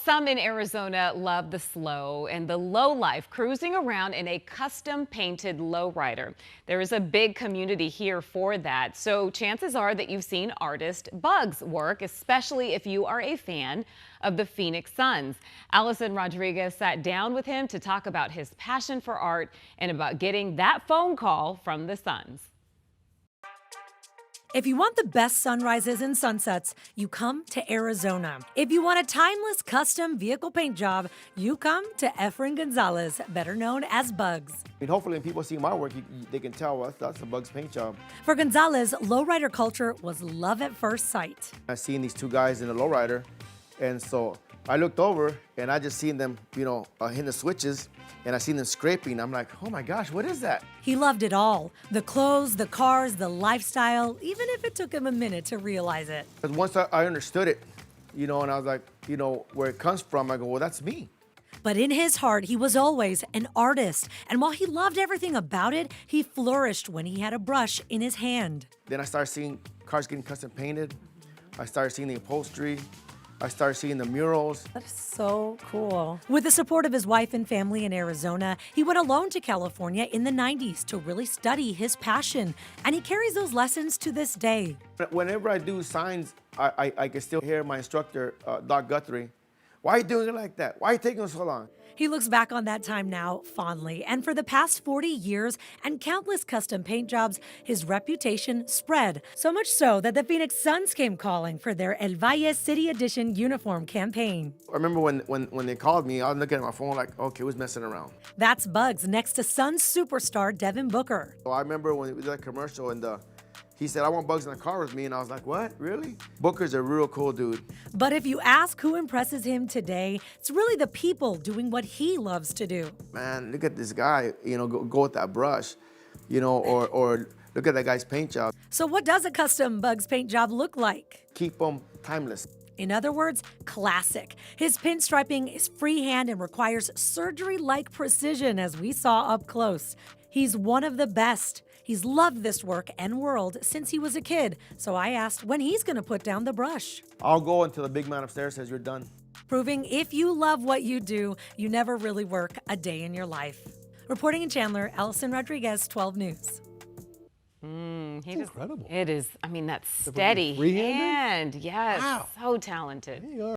Some in Arizona love the slow and the low life, cruising around in a custom painted lowrider. There is a big community here for that, so chances are that you've seen artist Bugs work, especially if you are a fan of the Phoenix Suns. Allison Rodriguez sat down with him to talk about his passion for art and about getting that phone call from the Suns. If you want the best sunrises and sunsets, you come to Arizona. If you want a timeless custom vehicle paint job, you come to Efrain Gonzales, better known as Bugs. Hopefully when people see my work, they can tell that's a Bugs paint job. For Gonzales, lowrider culture was love at first sight. I seen these two guys in the lowrider, and so I looked over and I just seen them, hitting the switches, and I seen them scraping. I'm like, oh my gosh, what is that? He loved it all. The clothes, the cars, the lifestyle, even if it took him a minute to realize it. Because once I understood it, and I was like, where it comes from, I go, well, that's me. But in his heart, he was always an artist. And while he loved everything about it, he flourished when he had a brush in his hand. Then I started seeing cars getting custom painted. I started seeing the upholstery. I started seeing the murals. That is so cool. With the support of his wife and family in Arizona, he went alone to California in the 90s to really study his passion. And he carries those lessons to this day. Whenever I do signs, I can still hear my instructor, Doc Guthrie. Why are you doing it like that? Why are you taking so long? He looks back on that time now fondly, and for the past 40 years and countless custom paint jobs, his reputation spread. So much so that the Phoenix Suns came calling for their El Valle City Edition uniform campaign. I remember when they called me, I was looking at my phone like, okay, who's messing around? That's Bugs next to Suns superstar Devin Booker. So I remember when we did that commercial and he said, I want Bugs in the car with me, and I was like, what, really? Booker's a real cool dude. But if you ask who impresses him today, it's really the people doing what he loves to do. Man, look at this guy, go with that brush, or look at that guy's paint job. So what does a custom Bugs paint job look like? Keep them timeless. In other words, classic. His pinstriping is freehand and requires surgery-like precision, as we saw up close. He's one of the best. He's loved this work and world since he was a kid, so I asked when he's going to put down the brush. I'll go until the big man upstairs says you're done. Proving if you love what you do, you never really work a day in your life. Reporting in Chandler, Allison Rodriguez, 12 News. Incredible. It is, that's steady freehanded? hand. Yes, Wow. so talented.